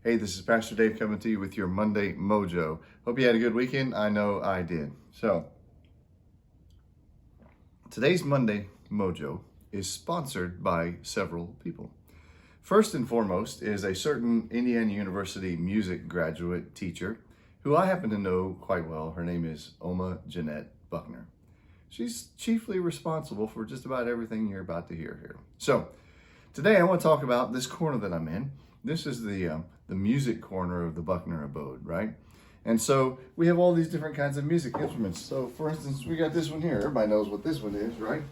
Hey, this is Pastor Dave coming to you with your Monday Mojo. Hope you had a good weekend. I know I did. So, today's Monday Mojo is sponsored by several people. First and foremost is a certain Indiana University music graduate teacher who I happen to know quite well. Her name is Oma Jeanette Buckner. She's chiefly responsible for just about everything you're about to hear here. So, today I want to talk about this corner that I'm in. This is the music corner of the Buckner abode, right? And so we have all these different kinds of music instruments. So for instance, we got this one here. Everybody knows what this one is, right?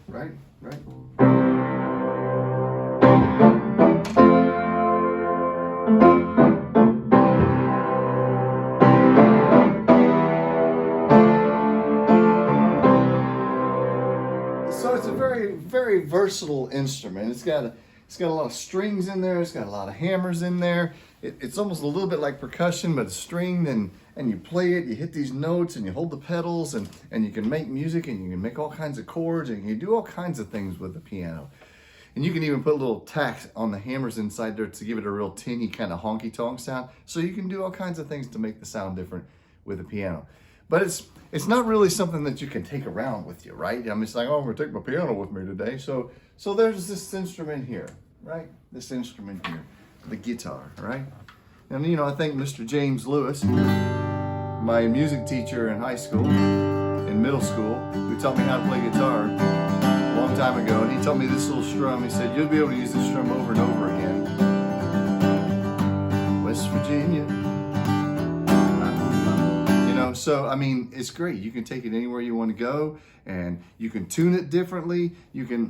So it's a very, very versatile instrument. It's got a lot of strings in there. It's got a lot of hammers in there. It's almost a little bit like percussion, but it's stringed, and you play it, you hit these notes, and you hold the pedals, and you can make music, and you can make all kinds of chords, and you can do all kinds of things with the piano. And you can even put a little tack on the hammers inside there to give it a real tinny kind of honky-tonk sound. So you can do all kinds of things to make the sound different with the piano. But it's not really something that you can take around with you, right? I'm just like, oh, I'm gonna take my piano with me today. So there's this instrument here, right? This instrument here, the guitar, right? And I think Mr. James Lewis, my music teacher in high school, in middle school, who taught me how to play guitar a long time ago, and he taught me this little strum. He said, you'll be able to use this strum over and over again. West Virginia. So, it's great. You can take it anywhere you want to go, and you can tune it differently.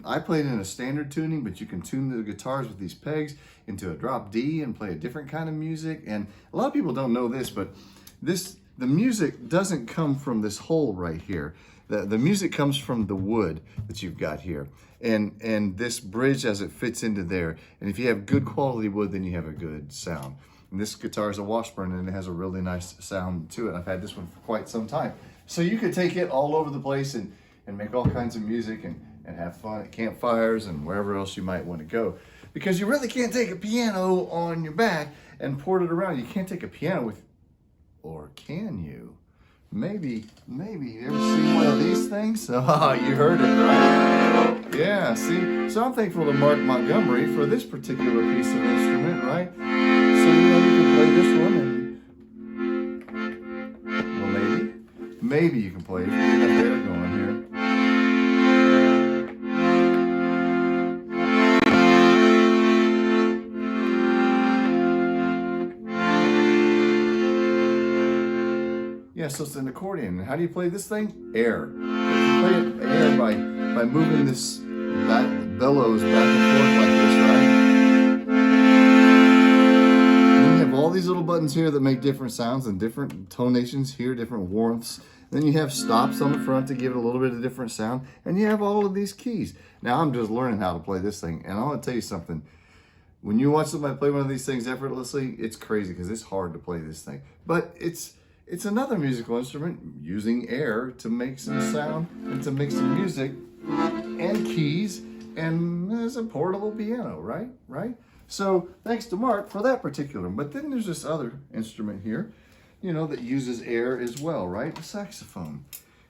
I played in a standard tuning, but you can tune the guitars with these pegs into a drop D and play a different kind of music. And a lot of people don't know this, but the music doesn't come from this hole right here. The music comes from the wood that you've got here, and this bridge as it fits into there. And if you have good quality wood, then you have a good sound. And this guitar is a Washburn, and it has a really nice sound to it. I've had this one for quite some time. So you could take it all over the place and make all kinds of music and have fun at campfires and wherever else you might want to go. Because you really can't take a piano on your back and port it around. You can't take a piano with, or can you? Maybe. You ever seen one of these things? Oh, you heard it, right? Yeah, see? So I'm thankful to Mark Montgomery for this particular piece of instrument, right? So, you can play this one, and, well, maybe you can play it. We got that going here. Yeah, so it's an accordion. And how do you play this thing? Air. You play it air by moving this bellows back and forth like this, right? All these little buttons here that make different sounds and different tonations here, different warmths. Then you have stops on the front to give it a little bit of different sound. And you have all of these keys. Now I'm just learning how to play this thing. And I want to tell you something. When you watch somebody play one of these things effortlessly, it's crazy because it's hard to play this thing. But it's another musical instrument using air to make some sound and to make some music and keys. And it's a portable piano, right? So thanks to Mark for that particular one. But then there's this other instrument here, that uses air as well, right? The saxophone.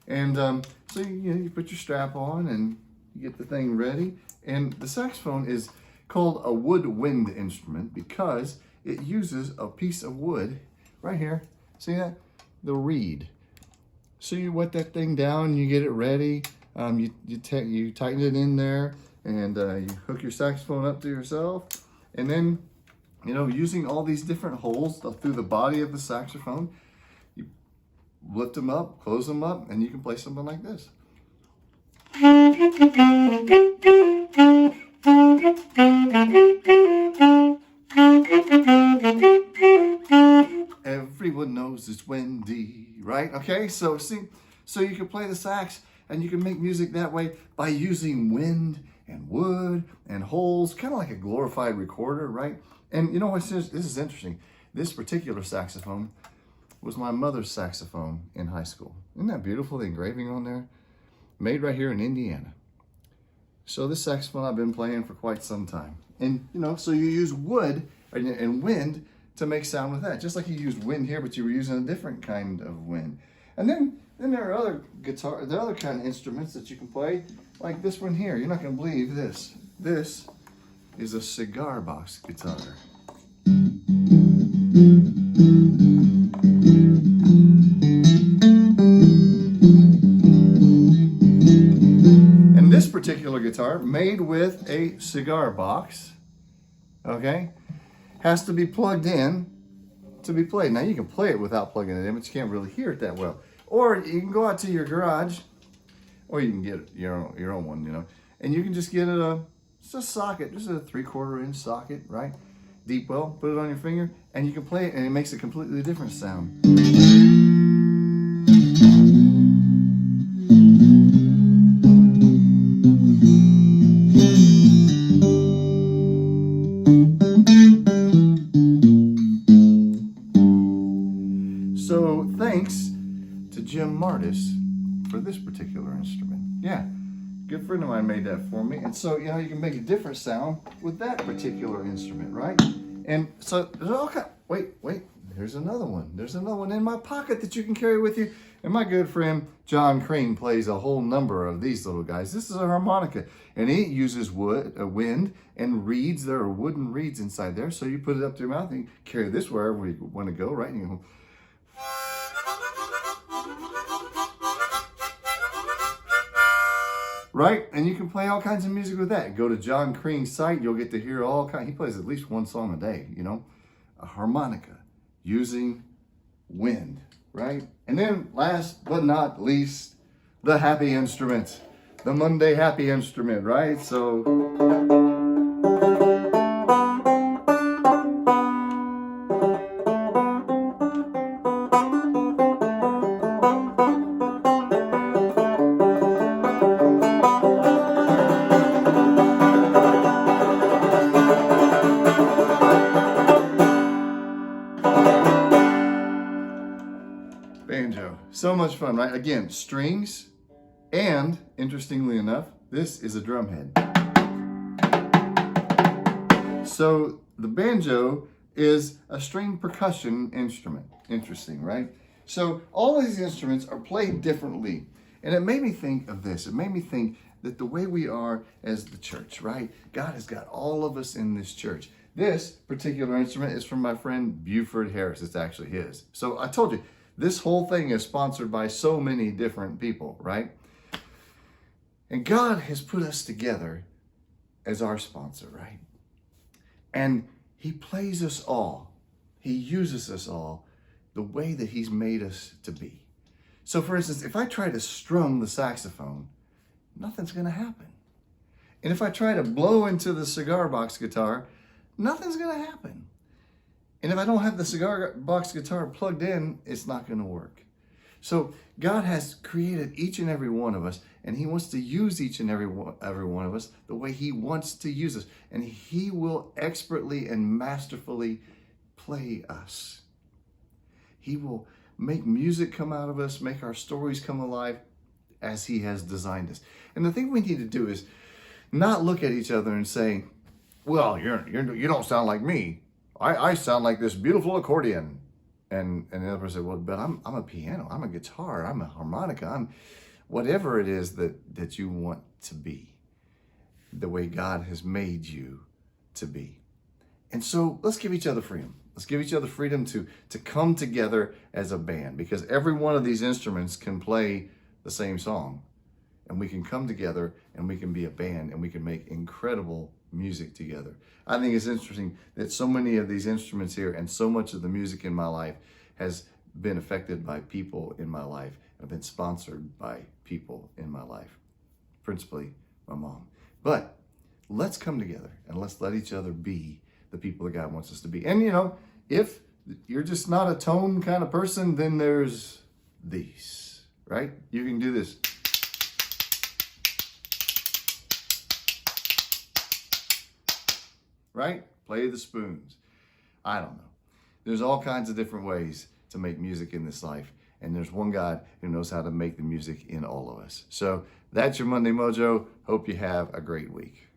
And so you put your strap on and you get the thing ready. And the saxophone is called a woodwind instrument because it uses a piece of wood right here. See that? The reed. So you wet that thing down, you get it ready. You tighten it in there, and you hook your saxophone up to yourself. And then, using all these different holes through the body of the saxophone, you lift them up, close them up, and you can play something like this. Everyone knows it's windy, right? Okay, so you can play the sax, and you can make music that way by using wind and wood and holes, kind of like a glorified recorder, right? And you know what, this is interesting. This particular saxophone was my mother's saxophone in high school. Isn't that beautiful, the engraving on there? Made right here in Indiana. So this saxophone I've been playing for quite some time. And so you use wood and wind to make sound with that. Just like you used wind here, but you were using a different kind of wind. And then there are other kind of instruments that you can play, like this one here. You're not going to believe this. This is a cigar box guitar. And this particular guitar, made with a cigar box, okay, has to be plugged in to be played. Now you can play it without plugging it in, but you can't really hear it that well. Or you can go out to your garage, or you can get your own one, you know, and you can just get just a socket, just a 3/4 inch socket, right? Deep well, put it on your finger, and you can play it, and it makes a completely different sound. So thanks to Jim Martis for this particular instrument. Yeah, good friend of mine made that for me. And so, you know, you can make a different sound with that particular instrument, right? And so there's all kind. Wait, there's another one. There's another one in my pocket that you can carry with you. And my good friend John Crane plays a whole number of these little guys. This is a harmonica, and he uses wind and reeds. There are wooden reeds inside there, so you put it up to your mouth and you carry this wherever you want to go, right? And you go, right? And you can play all kinds of music with that. Go to John Crane's site, you'll get to hear all kinds. He plays at least one song a day, you know, a harmonica using wind, right? And then last but not least, the happy instrument, the Monday happy instrument, right? So banjo. So much fun, right? Again, strings, and interestingly enough, this is a drum head. So the banjo is a string percussion instrument. Interesting, right? So all of these instruments are played differently. And it made me think of this. It made me think that the way we are as the church, right? God has got all of us in this church. This particular instrument is from my friend Buford Harris. It's actually his. So I told you, this whole thing is sponsored by so many different people, right? And God has put us together as our sponsor, right? And he plays us all. He uses us all the way that he's made us to be. So for instance, if I try to strum the saxophone, nothing's going to happen. And if I try to blow into the cigar box guitar, nothing's going to happen. And if I don't have the cigar box guitar plugged in, it's not going to work. So God has created each and every one of us, and he wants to use each and every one of us the way he wants to use us. And he will expertly and masterfully play us. He will make music come out of us, make our stories come alive as he has designed us. And the thing we need to do is not look at each other and say, well, you don't sound like me. I sound like this beautiful accordion. And the other person said, well, but I'm a piano, I'm a guitar, I'm a harmonica, I'm whatever it is that you want to be, the way God has made you to be. And so let's give each other freedom. Let's give each other freedom to come together as a band, because every one of these instruments can play the same song. And we can come together and we can be a band and we can make incredible music together. I think it's interesting that so many of these instruments here and so much of the music in my life has been affected by people in my life and been sponsored by people in my life, principally my mom. But let's come together and let's let each other be the people that God wants us to be. And you know, if you're just not a tone kind of person, then there's these, right? You can do this. Right? Play the spoons. I don't know. There's all kinds of different ways to make music in this life. And there's one God who knows how to make the music in all of us. So that's your Monday Mojo. Hope you have a great week.